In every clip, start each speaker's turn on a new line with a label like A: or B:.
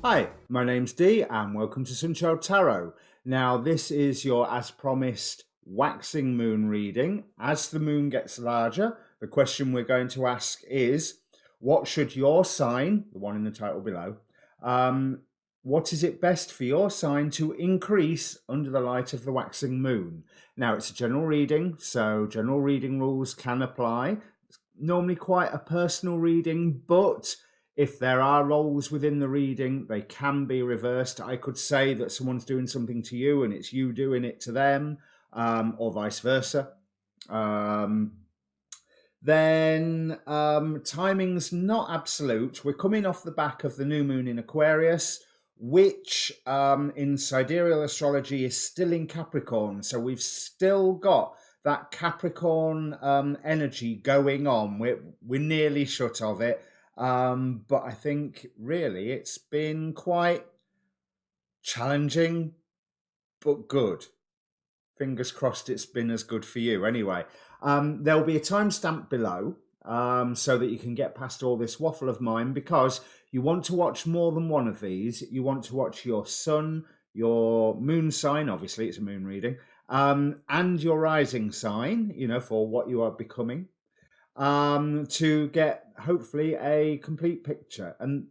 A: Hi, my name's Dee and welcome to Sunchild Tarot. Now, this is your as promised waxing moon reading. As the moon gets larger, the question we're going to ask is what should your sign, the one in the title below, what is it best for your sign to increase under the light of the waxing moon? Now, it's a general reading, so general reading rules can apply. It's normally quite a personal reading, but if there are roles within the reading, they can be reversed. I could say that someone's doing something to you and it's you doing it to them, or vice versa. Then timing's not absolute. We're coming off the back of the new moon in Aquarius, which in sidereal astrology is still in Capricorn. So we've still got that Capricorn energy going on. We're nearly shut of it. But I think really it's been quite challenging, but good. Fingers crossed it's been as good for you. Anyway, there'll be a timestamp below so that you can get past all this waffle of mine, because you want to watch more than one of these. You want to watch your sun, your moon sign, obviously it's a moon reading, and your rising sign, for what you are becoming, to get hopefully a complete picture. And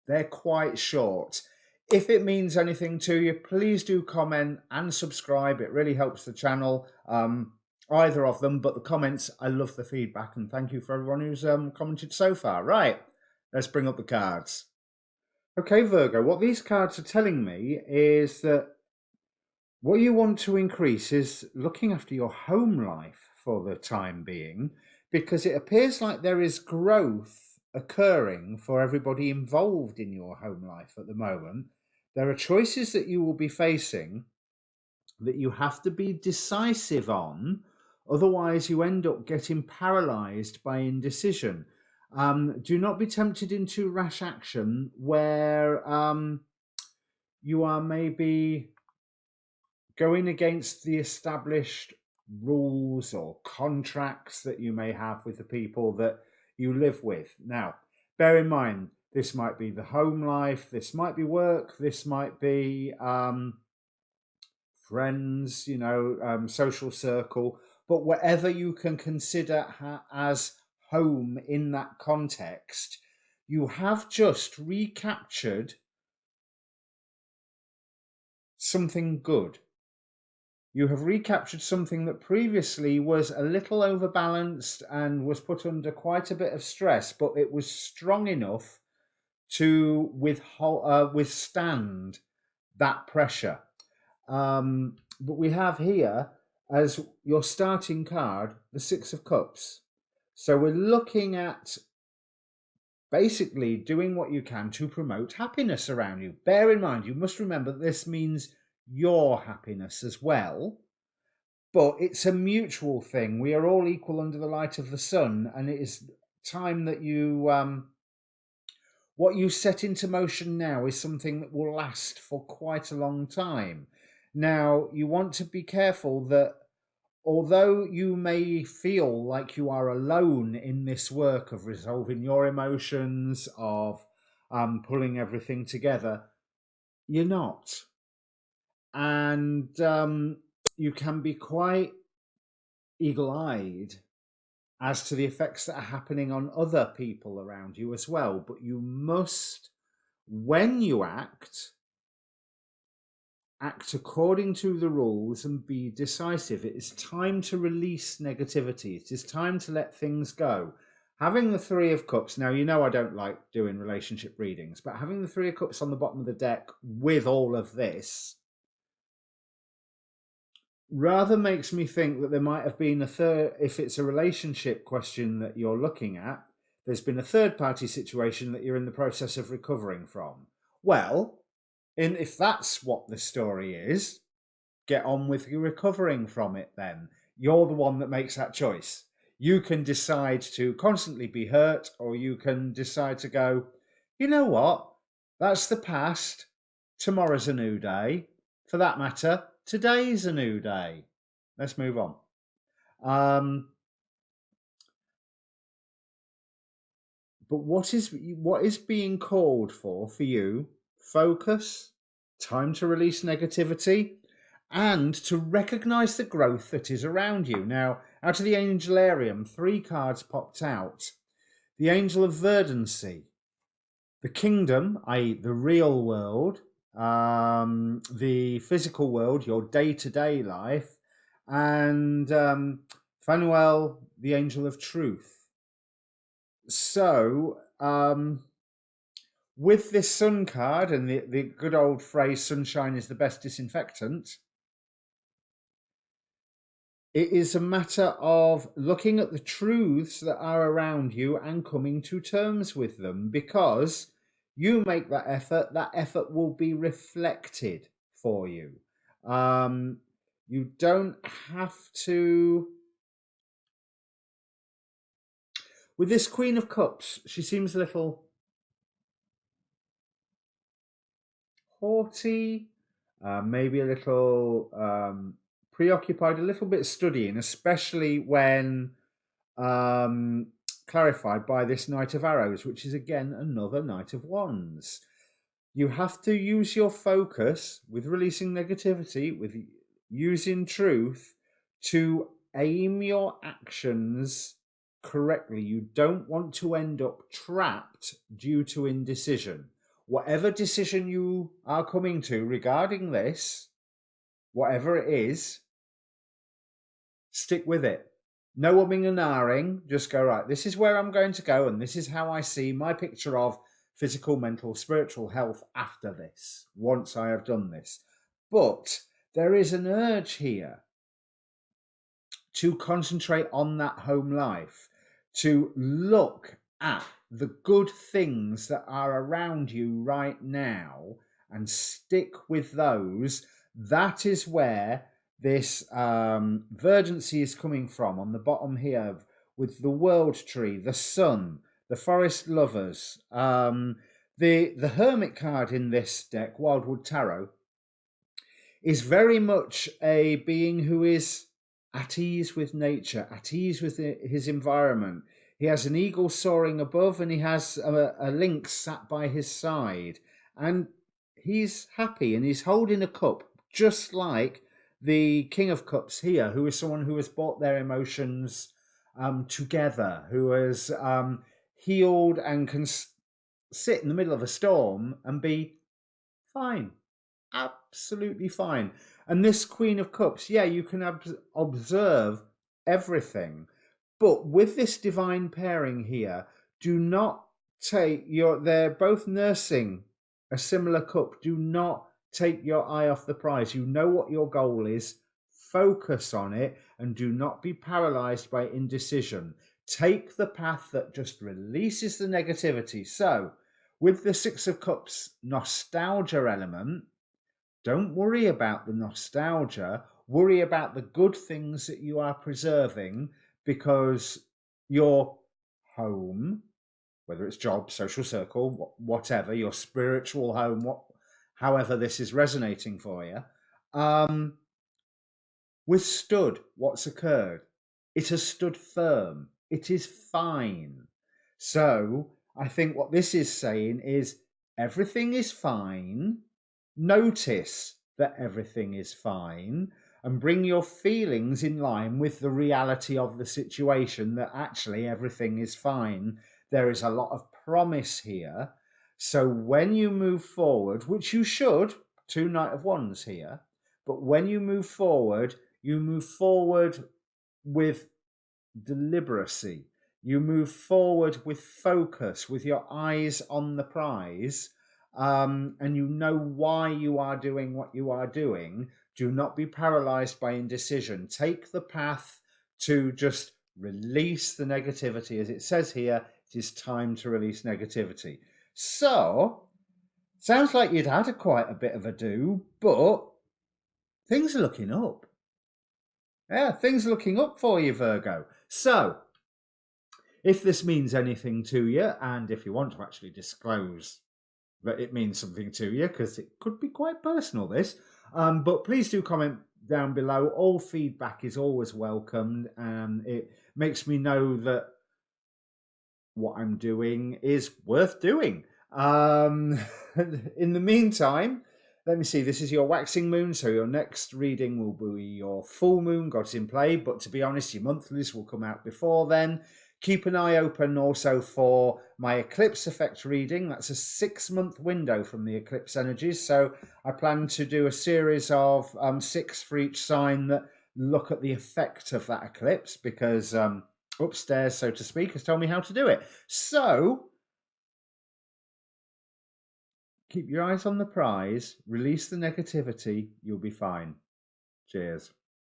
A: they're quite short. If it means anything to you, please do comment and subscribe. It really helps the channel, either of them. But the comments, I love the feedback, and thank you for everyone who's commented so far. Right, let's bring up the cards. Okay, Virgo, what these cards are telling me is that what you want to increase is looking after your home life for the time being, because it appears like there is growth occurring for everybody involved in your home life at the moment. There are choices that you will be facing that you have to be decisive on, otherwise you end up getting paralyzed by indecision. Do not be tempted into rash action where you are maybe going against the established rules or contracts that you may have with the people that you live with. Now, bear in mind, this might be the home life, this might be work, this might be friends, social circle, but whatever you can consider as home in that context, you have just recaptured something good. You have recaptured something that previously was a little overbalanced and was put under quite a bit of stress, but it was strong enough to withstand that pressure. But we have here as your starting card the Six of Cups. So we're looking at basically doing what you can to promote happiness around you. Bear in mind, you must remember that this means your happiness as well, but it's a mutual thing. We are all equal under the light of the sun, and it is time that you what you set into motion now is something that will last for quite a long time. Now, you want to be careful that although you may feel like you are alone in this work of resolving your emotions, of pulling everything together, you're not. And you can be quite eagle-eyed as to the effects that are happening on other people around you as well. But you must, when you act according to the rules and be decisive. It is time to release negativity. It is time to let things go. Having the Three of Cups, now you know I don't like doing relationship readings, but having the Three of Cups on the bottom of the deck with all of this rather makes me think that there might have been a third, if it's a relationship question that you're looking at, there's been a third party situation that you're in the process of recovering from. Well, and if that's what the story is, get on with you recovering from it then. You're the one that makes that choice. You can decide to constantly be hurt, or you can decide to go, you know what? That's the past. Tomorrow's a new day. For that matter, today's a new day. Let's move on. But what is being called for you focus, time to release negativity, and to recognize the growth that is around you. Now, out of the Angelarium, 3 cards popped out. The Angel of Verdancy, the Kingdom, i.e. the real world, the physical world, your day-to-day life, and Fanuel, the Angel of Truth. So, with this Sun card and the good old phrase, sunshine is the best disinfectant, it is a matter of looking at the truths that are around you and coming to terms with them, because you make that effort will be reflected for you. You don't have to. With this Queen of Cups, she seems a little haughty, maybe a little preoccupied, a little bit studying, especially when clarified by this Knight of Arrows, which is again another Knight of Wands. You have to use your focus with releasing negativity, with using truth, to aim your actions correctly. You don't want to end up trapped due to indecision. Whatever decision you are coming to regarding this, whatever it is, stick with it. No umming and ahhing, just go, right, this is where I'm going to go, and this is how I see my picture of physical, mental, spiritual health after this, once I have done this. But there is an urge here to concentrate on that home life, to look at the good things that are around you right now and stick with those. That is where this verdancy is coming from, on the bottom here, with the world tree, the sun, the forest lovers. The hermit card in this deck, Wildwood Tarot, is very much a being who is at ease with nature, at ease with his environment. He has an eagle soaring above, and he has a lynx sat by his side. And he's happy, and he's holding a cup, just like the King of Cups here, who is someone who has brought their emotions together, who has healed and can sit in the middle of a storm and be fine. Absolutely fine. And this Queen of Cups, yeah, you can observe everything. But with this divine pairing here, do not take they're both nursing a similar cup. Do not take your eye off the prize. You know what your goal is. Focus on it, and do not be paralyzed by indecision. Take the path that just releases the negativity. So, with the Six of Cups nostalgia element, don't worry about the nostalgia. Worry about the good things that you are preserving, because your home, whether it's job, social circle, whatever, your spiritual home, however this is resonating for you, withstood what's occurred. It has stood firm. It is fine. So I think what this is saying is everything is fine. Notice that everything is fine, and bring your feelings in line with the reality of the situation, that actually everything is fine. There is a lot of promise here. So when you move forward, which you should, 2 Knight of Wands here, but when you move forward with deliberacy. You move forward with focus, with your eyes on the prize, and you know why you are doing what you are doing. Do not be paralyzed by indecision. Take the path to just release the negativity. As it says here, it is time to release negativity. So, sounds like you'd had quite a bit of a do, but things are looking up. Yeah, things are looking up for you, Virgo. So, if this means anything to you, and if you want to actually disclose that it means something to you, because it could be quite personal, this, but please do comment down below. All feedback is always welcomed, and it makes me know that what I'm doing is worth doing. Um, in the meantime, let me see. This is your waxing moon, so your next reading will be your full moon, God's in play. But to be honest, your monthlies will come out before then. Keep an eye open also for my eclipse effect reading. That's a 6-month window from the eclipse energies. So I plan to do a series of 6 for each sign that look at the effect of that eclipse, because upstairs, so to speak, has told me how to do it. So keep your eyes on the prize, release the negativity, you'll be fine. Cheers.